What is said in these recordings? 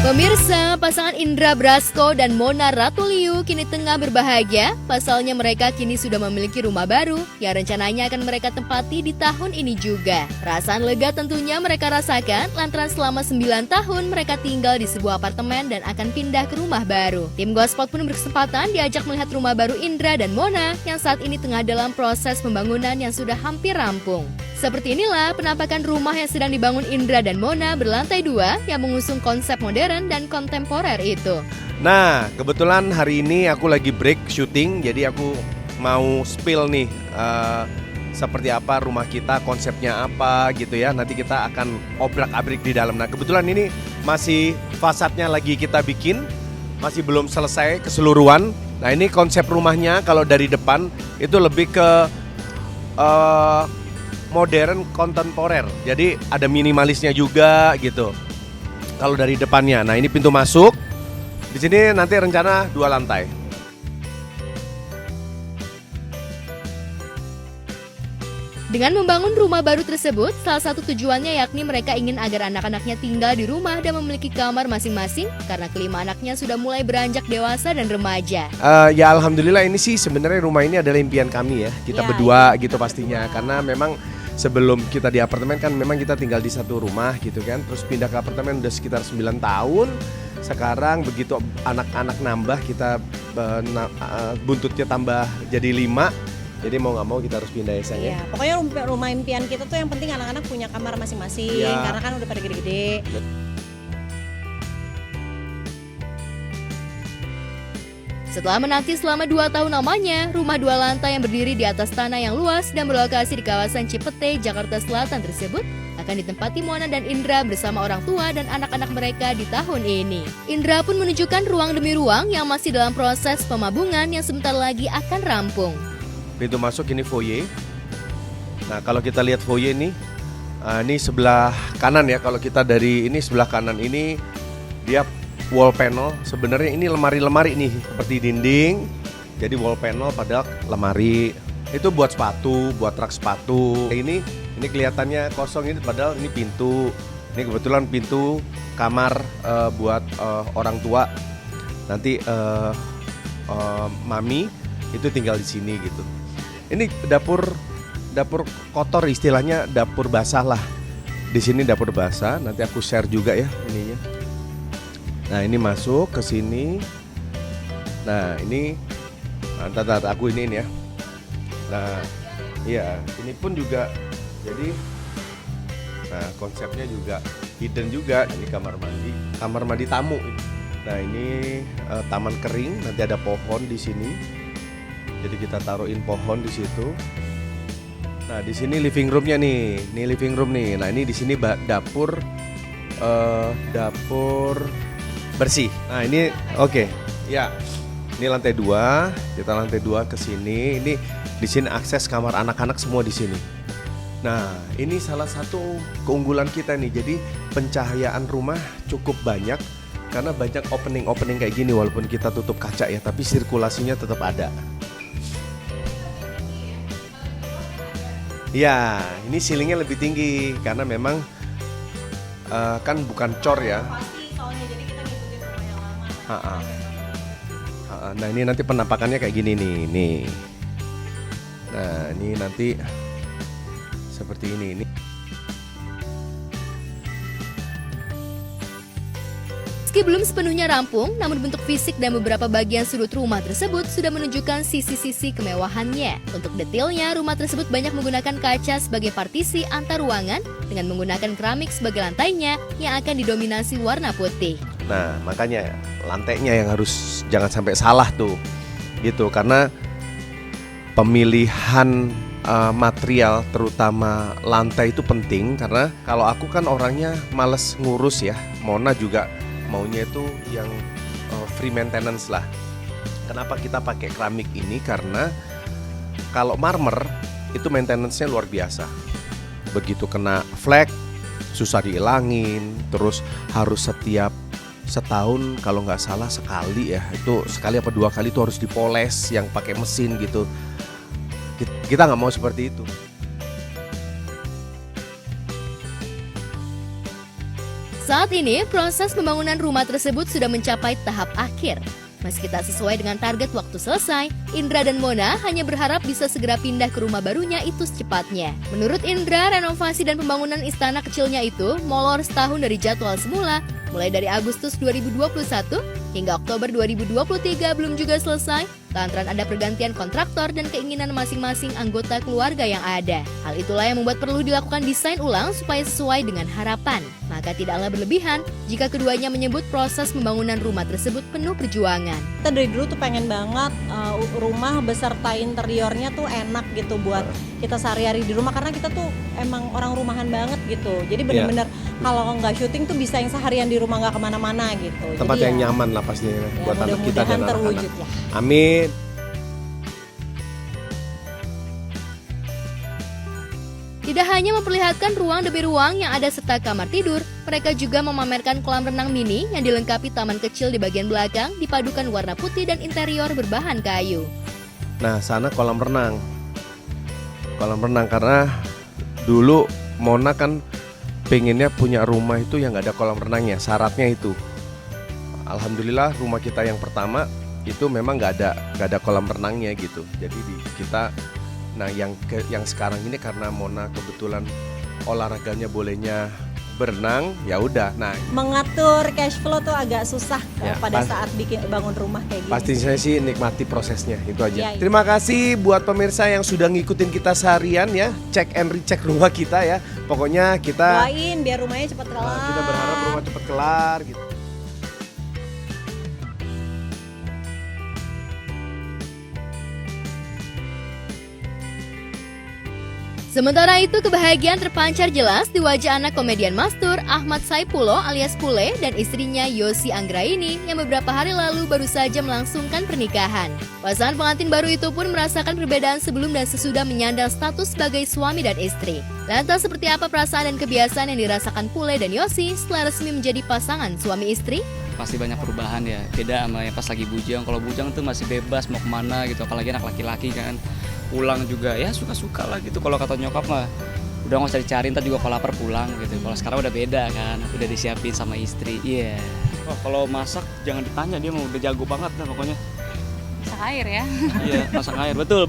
Pemirsa, pasangan Indra Brasko dan Mona Ratuliu kini tengah berbahagia. Pasalnya mereka kini sudah memiliki rumah baru yang rencananya akan mereka tempati di tahun ini juga. Perasaan lega tentunya mereka rasakan lantaran selama 9 tahun mereka tinggal di sebuah apartemen dan akan pindah ke rumah baru. Tim Gospot pun berkesempatan diajak melihat rumah baru Indra dan Mona yang saat ini tengah dalam proses pembangunan yang sudah hampir rampung. Seperti inilah penampakan rumah yang sedang dibangun Indra dan Mona berlantai 2 yang mengusung konsep modern dan kontemporer itu. Nah, kebetulan hari ini aku lagi break syuting, jadi aku mau spill nih seperti apa rumah kita, konsepnya apa gitu ya. Nanti kita akan obrak-abrik di dalam. Nah, kebetulan ini masih fasadnya lagi kita bikin, masih belum selesai keseluruhan. Nah, ini konsep rumahnya kalau dari depan itu lebih ke modern kontemporer. Jadi ada minimalisnya juga gitu. Kalau dari depannya. Nah, ini pintu masuk. Di sini nanti rencana 2 lantai. Dengan membangun rumah baru tersebut, salah satu tujuannya yakni mereka ingin agar anak-anaknya tinggal di rumah dan memiliki kamar masing-masing karena kelima anaknya sudah mulai beranjak dewasa dan remaja. Ya alhamdulillah ini sih sebenarnya rumah ini adalah impian kami ya. Kita berdua gitu pastinya. Karena memang sebelum kita di apartemen kan memang kita tinggal di satu rumah gitu kan. Terus pindah ke apartemen udah sekitar 9 tahun. Sekarang begitu anak-anak nambah kita buntutnya tambah jadi 5. Jadi mau nggak mau kita harus pindah ya sayang. Iya, pokoknya rumah impian kita tuh yang penting anak-anak punya kamar masing-masing karena kan udah pada gede-gede. Setelah menanti selama 2 tahun lamanya, rumah 2 lantai yang berdiri di atas tanah yang luas dan berlokasi di kawasan Cipete, Jakarta Selatan tersebut akan ditempati Mona dan Indra bersama orang tua dan anak-anak mereka di tahun ini. Indra pun menunjukkan ruang demi ruang yang masih dalam proses pemabungan yang sebentar lagi akan rampung. Pintu masuk ini foyer. Nah, kalau kita lihat foyer ini sebelah kanan ya. Kalau kita dari ini sebelah kanan ini dia wall panel. Sebenarnya ini lemari-lemari nih seperti dinding. Jadi wall panel pada lemari. Itu buat sepatu, buat rak sepatu. Ini kelihatannya kosong ini padahal ini pintu. Ini kebetulan pintu kamar buat orang tua. Nanti mami itu tinggal di sini gitu. Ini dapur kotor istilahnya, dapur basah lah. Di sini dapur basah, nanti aku share juga ya ininya. Nah, ini masuk ke sini. Nah, ini ntar aku ini ya. Nah, iya, ini pun juga jadi konsepnya juga hidden juga. Ini kamar mandi tamu. Nah, ini taman kering, nanti ada pohon di sini. Jadi kita taruhin pohon di situ. Nah, di sini living roomnya nih. Ini living room nih. Nah, ini di sini dapur bersih. Nah, ini oke. Ya. Ini lantai 2. Kita lantai 2 ke sini. Ini di sini akses kamar anak-anak semua di sini. Nah, ini salah satu keunggulan kita nih. Jadi pencahayaan rumah cukup banyak karena banyak opening kayak gini walaupun kita tutup kaca ya, tapi sirkulasinya tetap ada. Ya, ini ceilingnya lebih tinggi karena memang kan bukan cor ya. Pasti soalnya jadi kita ngikutin rumah yang lama. Nah, ini nanti penampakannya kayak gini nih. Nah, ini nanti seperti ini. Meski belum sepenuhnya rampung, namun bentuk fisik dan beberapa bagian sudut rumah tersebut sudah menunjukkan sisi-sisi kemewahannya. Untuk detailnya, rumah tersebut banyak menggunakan kaca sebagai partisi antar ruangan dengan menggunakan keramik sebagai lantainya yang akan didominasi warna putih. Nah, makanya lantainya yang harus jangan sampai salah tuh. Gitu, karena pemilihan material terutama lantai itu penting karena kalau aku kan orangnya males ngurus ya. Mona juga maunya itu yang free maintenance lah. Kenapa kita pakai keramik ini? Karena kalau marmer itu maintenance-nya luar biasa. Begitu kena flek susah dihilangin, terus harus setiap setahun kalau nggak salah sekali ya, itu sekali apa 2 kali itu harus dipoles yang pakai mesin gitu. Kita nggak mau seperti itu. Saat ini, proses pembangunan rumah tersebut sudah mencapai tahap akhir. Meski tak sesuai dengan target waktu selesai, Indra dan Mona hanya berharap bisa segera pindah ke rumah barunya itu secepatnya. Menurut Indra, renovasi dan pembangunan istana kecilnya itu molor setahun dari jadwal semula, mulai dari Agustus 2021 hingga Oktober 2023 belum juga selesai, lantaran ada pergantian kontraktor dan keinginan masing-masing anggota keluarga yang ada. Hal itulah yang membuat perlu dilakukan desain ulang supaya sesuai dengan harapan. Maka tidaklah berlebihan jika keduanya menyebut proses pembangunan rumah tersebut penuh perjuangan. Kita dari dulu tuh pengen banget rumah beserta interiornya tuh enak gitu buat kita sehari-hari di rumah, karena kita tuh emang orang rumahan banget gitu. Jadi benar-benar kalau nggak syuting tuh bisa yang seharian di rumah, nggak kemana-mana gitu. Tempat jadi yang nyaman lah pastinya buat anak kita dan anak-anak. Terwujud ya. Amin. Tidak hanya memperlihatkan ruang demi ruang yang ada serta kamar tidur, mereka juga memamerkan kolam renang mini yang dilengkapi taman kecil di bagian belakang dipadukan warna putih dan interior berbahan kayu. Nah, sana kolam renang. Kolam renang karena dulu Mona kan pengennya punya rumah itu yang gak ada kolam renangnya, syaratnya itu. Alhamdulillah rumah kita yang pertama itu memang gak ada kolam renangnya gitu. Jadi kita, nah yang sekarang ini karena Mona kebetulan olahraganya bolehnya berenang, ya udah. Nah, mengatur cash flow tuh agak susah Ya, pada saat bangun rumah kayak gini. pasti saya sih nikmati prosesnya, itu aja. Iya, iya. Terima kasih buat pemirsa yang sudah ngikutin kita seharian ya, cek and recheck rumah kita ya. Pokoknya kita Doain biar rumahnya cepat kelar. kita berharap rumah cepat kelar gitu. Sementara itu, kebahagiaan terpancar jelas di wajah anak komedian Mastur, Ahmad Saipulo alias Pule, dan istrinya Yosi Anggraini yang beberapa hari lalu baru saja melangsungkan pernikahan. Pasangan pengantin baru itu pun merasakan perbedaan sebelum dan sesudah menyandang status sebagai suami dan istri. Lantas seperti apa perasaan dan kebiasaan yang dirasakan Pule dan Yosi setelah resmi menjadi pasangan suami istri? Pasti banyak perubahan ya, beda sama yang pas lagi bujang. Kalau bujang tuh masih bebas mau kemana gitu, apalagi anak laki-laki kan. Pulang juga ya suka-suka lah gitu. Kalau kata nyokap mah udah nggak usah dicari, ntar juga kalau lapar pulang gitu. Kalau sekarang udah beda kan, udah disiapin sama istri. Iya. Oh, kalau masak jangan ditanya, dia mau udah jago banget lah pokoknya. Masak air ya. Iya, masak air, betul.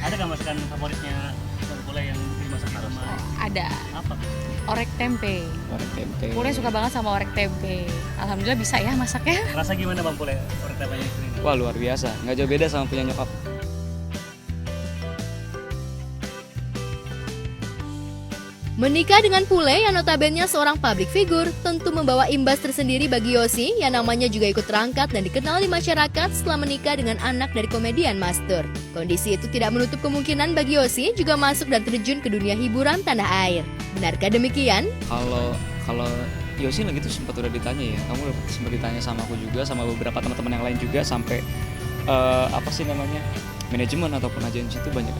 Ada nggak masakan favoritnya Bang Pule yang dimasak di rumah? Ada Apa? orek tempe. Orek tempe. Pule suka banget sama orek tempe. Alhamdulillah bisa ya masaknya. Rasa gimana Bang Pule orek tempenya istri ini? Wah, luar biasa. Nggak jauh beda sama punya nyokap. Menikah dengan Pule yang notabene seorang public figure tentu membawa imbas tersendiri bagi Yosi yang namanya juga ikut terangkat dan dikenal di masyarakat setelah menikah dengan anak dari komedian Mastur. Kondisi itu tidak menutup kemungkinan bagi Yosi juga masuk dan terjun ke dunia hiburan tanah air. Benarkah demikian? Kalau Yosi lagi tuh sempat udah ditanya ya, kamu udah sempat ditanya sama aku juga, sama beberapa teman-teman yang lain juga, sampai apa sih namanya, manajemen ataupun agensi itu banyak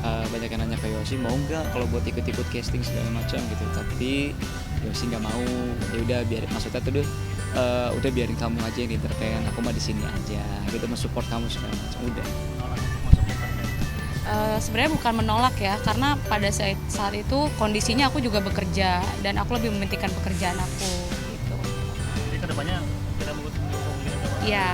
yang nanya ke Yosi mau nggak kalau buat ikut-ikut casting segala macam gitu, tapi Yosi nggak mau. Ya udah biarin, maksudnya tuh udah biarin kamu aja yang entertain, aku mah di sini aja gitu, mensupport kamu segala macam udah. Sebenarnya bukan menolak ya, karena pada saat itu kondisinya aku juga bekerja dan aku lebih mementingkan pekerjaan aku gitu. Jadi kedepannya tidak menutup kemungkinan Iya,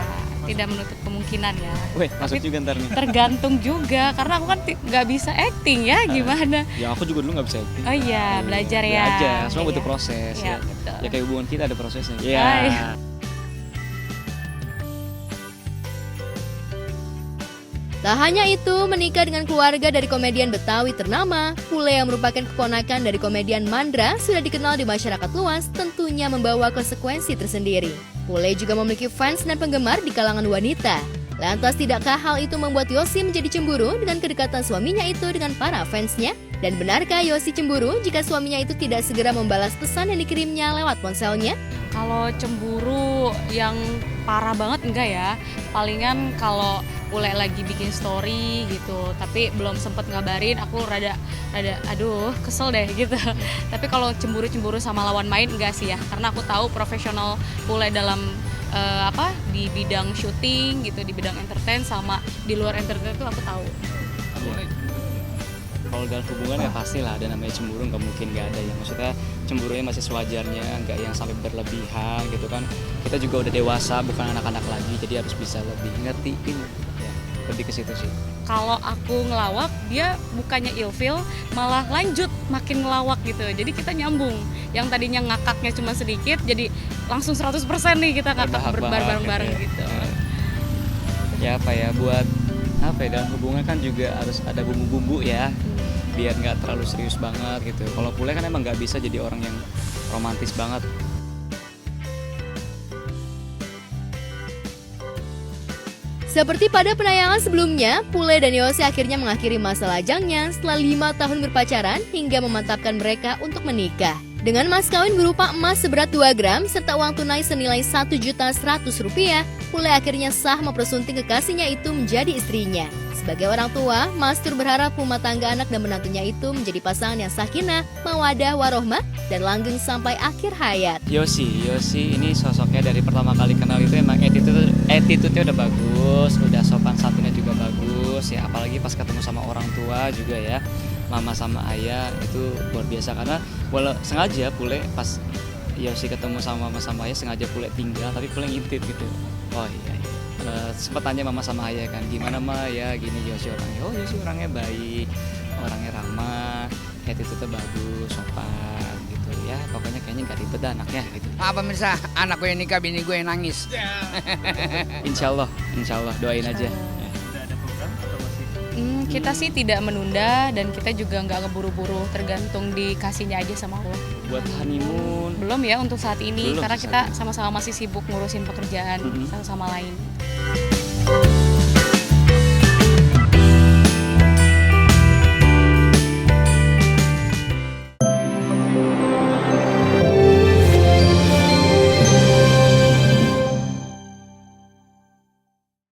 tidak menutup kemungkinan ya. Weh, masuk Tapi juga ntar nih. tergantung juga karena aku kan nggak bisa acting ya, gimana? Ya aku juga dulu nggak bisa acting. Oh iya, belajar ya. Belajar, semua butuh Iya. proses Iya, ya. betul. Ya kayak hubungan kita ada prosesnya. Ah, iya. Tak hanya itu, menikah dengan keluarga dari komedian Betawi ternama, Pule yang merupakan keponakan dari komedian Mandra sudah dikenal di masyarakat luas, tentunya membawa konsekuensi tersendiri. Pule juga memiliki fans dan penggemar di kalangan wanita. Lantas tidakkah hal itu membuat Yosi menjadi cemburu dengan kedekatan suaminya itu dengan para fansnya? Dan benarkah Yosi cemburu jika suaminya itu tidak segera membalas pesan yang dikirimnya lewat ponselnya? Kalau cemburu yang parah banget enggak ya. Palingan kalau Pule lagi bikin story gitu, tapi belum sempet ngabarin, aku rada aduh kesel deh gitu. Tapi kalau cemburu sama lawan main enggak sih ya, karena aku tahu profesional Pule dalam di bidang syuting gitu, di bidang entertain sama di luar entertain itu aku tahu. Kalau dalam hubungan ya pastilah ada namanya cemburu, nggak mungkin nggak ada ya. Maksudnya cemburunya masih sewajarnya, nggak yang sampai berlebihan gitu kan. Kita juga udah dewasa, bukan anak-anak lagi, jadi harus bisa lebih ngertiin ya. Lebih ke situ sih. Kalau aku ngelawak, dia bukannya ilfeel, malah lanjut makin ngelawak gitu. Jadi kita nyambung. Yang tadinya ngakaknya cuma sedikit, jadi langsung 100% nih kita ngakak bareng-bareng gitu. Ya apa ya, buat apa ya, dalam hubungan kan juga harus ada bumbu-bumbu ya, biar nggak terlalu serius banget gitu. Kalau Pule kan emang nggak bisa jadi orang yang romantis banget. Seperti pada penayangan sebelumnya, Pule dan Yosi akhirnya mengakhiri masa lajangnya setelah 5 tahun berpacaran hingga memantapkan mereka untuk menikah. Dengan mas kawin berupa emas seberat 2 gram serta uang tunai senilai Rp1.100.000, Pule akhirnya sah mempersunting kekasihnya itu menjadi istrinya. Sebagai orang tua, Mastur berharap rumah tangga anak dan menantunya itu menjadi pasangan yang sakinah, mawadah, warohmah, dan langgeng sampai akhir hayat. Yosi ini sosoknya dari pertama kali kenal itu emang attitude-nya udah bagus, udah sopan santunnya juga bagus ya, apalagi pas ketemu sama orang tua juga ya, mama sama ayah itu luar biasa. Karena sengaja Pule pas Yosi ketemu sama mama sama ayah, sengaja Pule tinggal tapi Pule ngintip gitu. Oh iya. Sempat tanya mama sama ayah kan, gimana ma ya gini Yosi orangnya. Oh Yosi orangnya baik, orangnya ramah, attitude-nya bagus, sopan gitu ya. Pokoknya kayaknya gak ribet dah anaknya gitu. Apa misal anak gue yang nikah, bini gue yang nangis. Insya Allah doain aja. Udah ada program atau masih? Kita sih tidak menunda dan kita juga nggak ngeburu-buru, tergantung dikasihnya aja sama Allah. Buat honeymoon Belum ya untuk saat ini, Belum karena saat kita ini. sama-sama masih sibuk ngurusin pekerjaan satu sama lain.